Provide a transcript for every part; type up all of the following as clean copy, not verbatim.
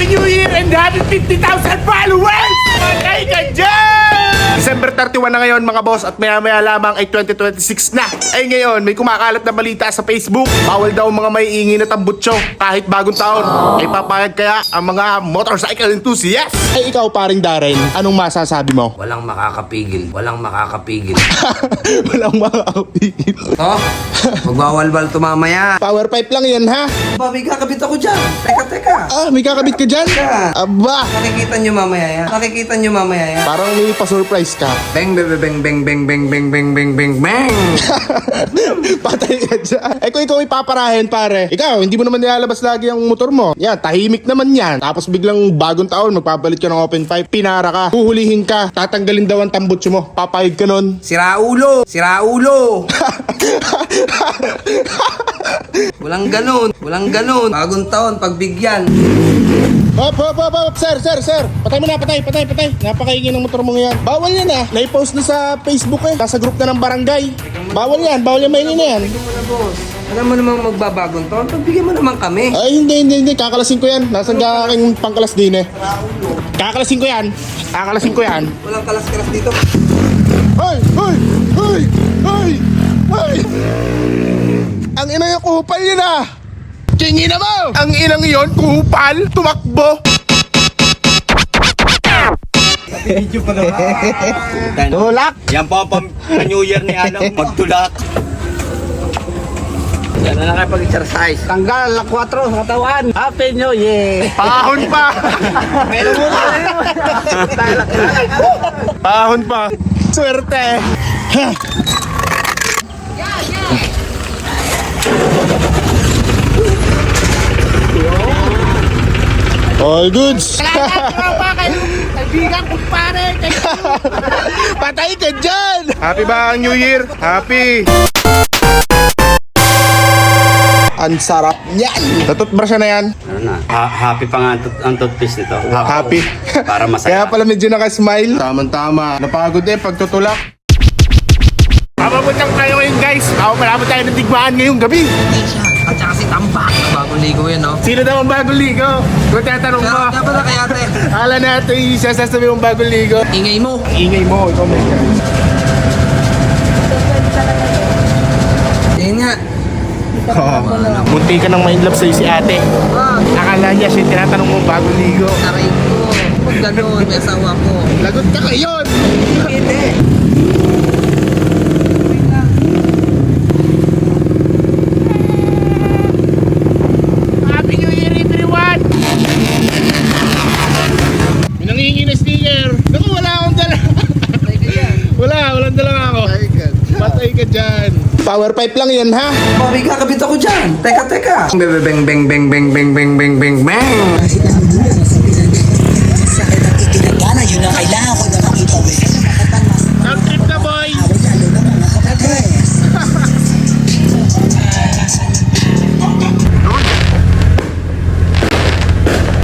Happy New Year and happy 50,000 followers! Patay ka dyan! December 31 na ngayon mga boss at maya-maya lamang ay 2026 na. Ay ngayon, may kumakalat na balita sa Facebook. Bawal daw mga maiingi na tambutso kahit bagong taon. Ay papayag kaya ang mga motorcycle enthusiasts? Ay ikaw paring Darren, anong masasabi mo? Walang makakapigil. Walang makakapigil. Walang makakapigil. Oh, magbawal-bal to mamaya. Power pipe lang yan ha? Babi, kakabit ako dyan. Teka. Ah, may kakabit ka dyan? Aba! Makikita nyo mamaya yan. Makikita nyo mamaya yan. Parang may pa-surprise ka. Bang, bang, bang, bang, bang, bang, bang, bang, bang, bang, bang. Patay ka dyan. Eh kung ikaw ipaparahin pare, ikaw hindi mo naman nilalabas lagi ang motor mo. Yan, tahimik naman yan. Tapos biglang bagong taon, magpapalit ka ng open pipe, pinara ka, huhulihin ka, tatanggalin daw ang tambutso mo. Papayag ka nun. Sira ulo. Sira ulo. Walang ganun. Walang ganun. Bagong taon, pagbigyan. Hop. Sir. Patay mo na, patay. Napakaingin ng motor mo ngayon. Bawal yan ah. Naipost na sa Facebook eh. Nasa group na ng barangay. Bawal yan maingin na yan. Bigyan mo na, boss. Alam mo namang magbabagong taon, pagbigyan mo naman kami. Ay, hindi. Kakalasin ko yan. Nasaan ka aking pangkalas din eh. Kakalasin ko yan. Walang kalas-kalas dito. Ay! Ang ina yung kupal yun ah! Kingi na mo! Ang inang yon kupal, tumakbo! Video pa naman. Tulak! Yan po ang New Year ni magtulak. Yan na lang kayo pag-exercise. Tanggal ang 4 sa katawan. Happy New Year! Pahon pa! Meron mo na. Pahon pa! Swerte! All goods! Kaibigan ko pare! Patay ka dyan! Happy ba ang New Year? Happy! Ang sarap niyan! Natutbrush na yan? Ano na? Happy pa nga ang toothpaste nito. Happy. Para masaya. Kaya pala medyo nakasmile. Tama. Napagod eh pagtutulak. Mababot lang tayo ngayon guys. Malapit tayo ng digmaan ngayong gabi. At saka si Tambak. Bagong ligo yan, no? Sino daw ang bagong ligo? Kung tatanong mo. Kaya pala kaya, ate. Akala natin yung sasasabi mong bagong ligo. Ingay mo. Ingay mo, ikaw may Yan nga. Munti ka nang ma-inlove sa'yo si ate. Akala niya siya tinatanong mong bagong ligo. Taray ko. Huwag ganun. May asawa ko. Lagot ka ngayon! Hindi. Happy New Year everyone! May nangingi na sticker. Naku, wala akong dala. Walang dala ako. Patay ka dyan. Power pipe lang yan ha? Babi, kakabit ako dyan. Teka. Bang, bang, bang, bang, bang, bang, bang, bang, bang. Nag-trip ka boy!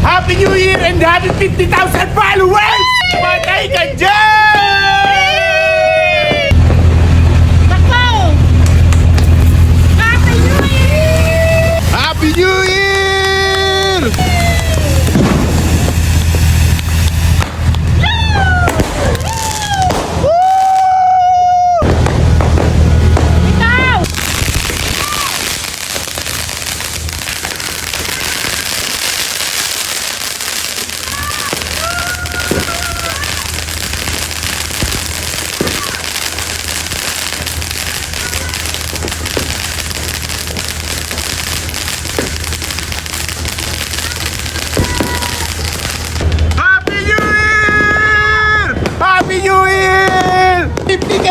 Happy New Year and happy 50,000 followers! Patay ka dyan! Nako! Happy New Year! Happy New Year! Ikaw! Happy New Year! Happy New Year! 50K!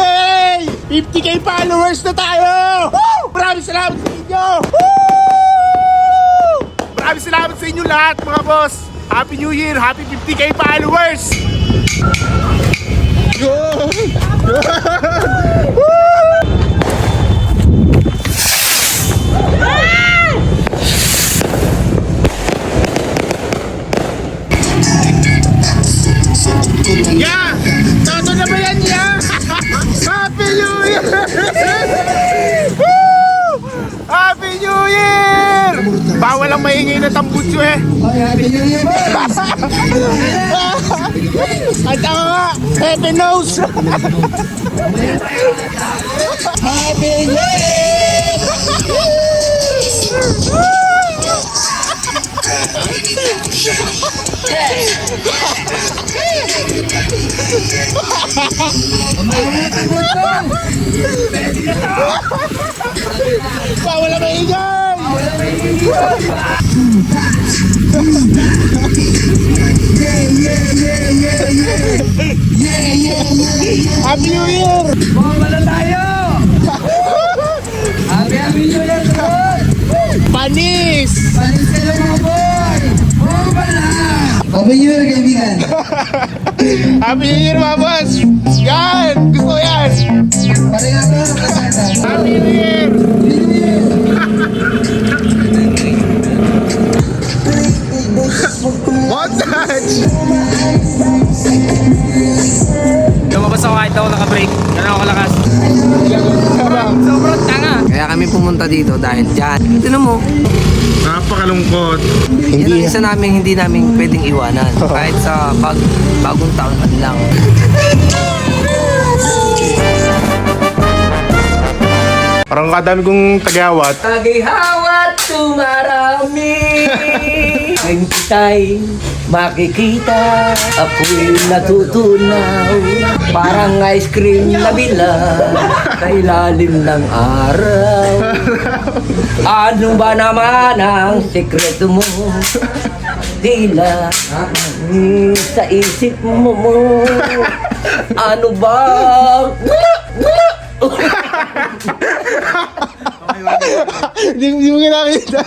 50K followers na tayo! Woo! Maraming salamat sa inyo! Woo! Maraming salamat sa inyo lahat mga boss! Happy New Year! Happy 50K followers! Good! Woo! Yeah! Toto na ba yan, yeah? Happy New Year! Woo! Happy New Year! Bawal ang ang maingay na tambutso eh. Ay, happy new year, boys! At ako nga, Heaven knows. Happy new year! Wala maingay. Happy New Year! Bumabala tayo! Happy new year, boys! Panis! Palis kayo mga boy! Bumabala! Happy new year, kaibigan! Happy New Year mga boss! Yan! Gusto ko yan! Pare nga to, kasada. Happy New Year! What touch? Lumabas ako kahit ako naka-break. Ganun ako kalakas. Sobrang tanga. Kaya kami pumunta dito dahil dyan. Tinan mo, Napakalungkot. yan ang isa namin hindi namin pwedeng iwanan. Kahit sa bagong taon man lang. Parang kadami kong tagawat. Tagahawat tumarami. Ngayon kita'y makikita. Ako'y natutunaw. Parang ice cream na bilang sa ilalim ng araw. Ano ba naman ang sekreto mo? Tila sa isip mo. Ano ba? Hindi mo kinakita.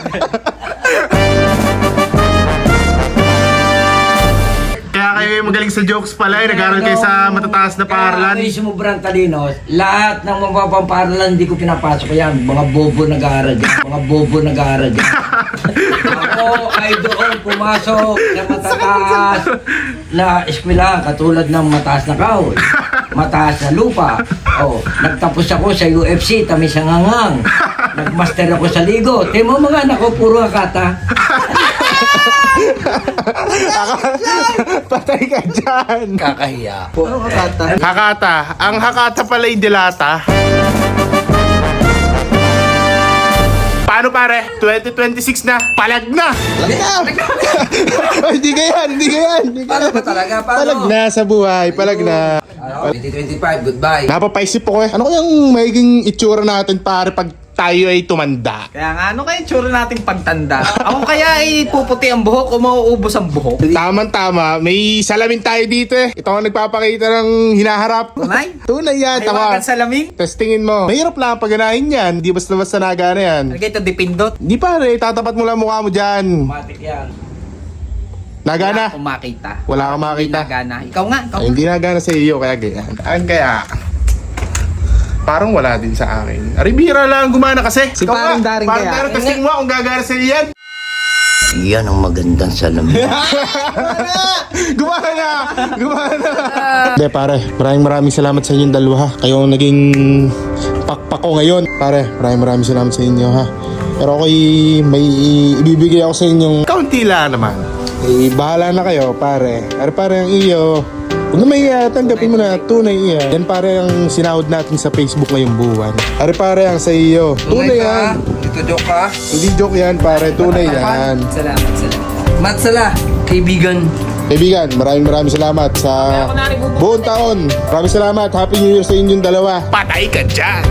Kaya kayo magaling sa jokes pala eh. Nag-aaral kayo sa matataas na paaralan. Kaya ako sumubrang talino. Lahat ng mga pampaaralan hindi ko pinapasok yan. Mga bobo nag-aaral yan. Mga bobo nag-aaral yan. Ako ay doon pumasok sa matataas na eskwela katulad ng mataas na kahoy. Mataas na lupa. Nagtapos ako sa UFC, tamis ang hangang. Nagmaster ako sa ligo. Temo mga anak ko, puro akata. Patay ka dyan. Kakahiya. Hakata. Ang Hakata pala yung dilata. Paano pare? 2026 na. Palag na. Hindi ka yan. Hindi ka yan. Paano ba talaga? Palag Paano? na sa buhay. Palag na. 2025, goodbye. Napapaisip ako eh. Ano kayang magiging itsura natin pare pag tayo ay tumanda? Kaya nga, ano kaya tsura nating pagtanda? Ako kaya ay puputi ang buhok o mauubos ang buhok? Tama. May salamin tayo dito eh. Ito ang nagpapakita ng hinaharap. Tunay? Tunay yan. Hawakan Tama. sa laming? Testingin mo. Mahirap lang ang pagganahin yan. Di basta-basta nagana yan. Ano kaya ito, dipindot? Di pare, tatapat mo lang mukha mo dyan. Matik yan. Nagana? Wala akong makita. Wala kang makita. Nagana. Ikaw nga, ikaw Ay, nga. hindi nagana sa iyo, kaya ganyan. Ang kaya, parang wala din sa akin. Ribira lang gumana kasi. Si parang daring parang kaya. daring, testing mo kung gagana sa iyo yan. Yan ang magandang salamin. Gumana! Hindi pare, maraming salamat sa inyong dalawa ha. Kayo ang naging pakpak ko ngayon. Pare, maraming salamat sa inyo ha. Pero ako'y may ibibigay ako sa inyong kaunti lang naman. Bahala na kayo pare. Pare ang iyo. Huwag na may tanggapin mo na tunay iya. Yan pare ang sinahod natin sa Facebook ngayong buwan. Pare ang sa iyo. Tunay yan. Ito joke ka? Hindi joke yan pare, tunay yan. Salamat. Matsala, kaibigan. Kaibigan, maraming salamat sa buong taon. Maraming salamat. Happy New Year sa inyong dalawa. Patay ka dyan!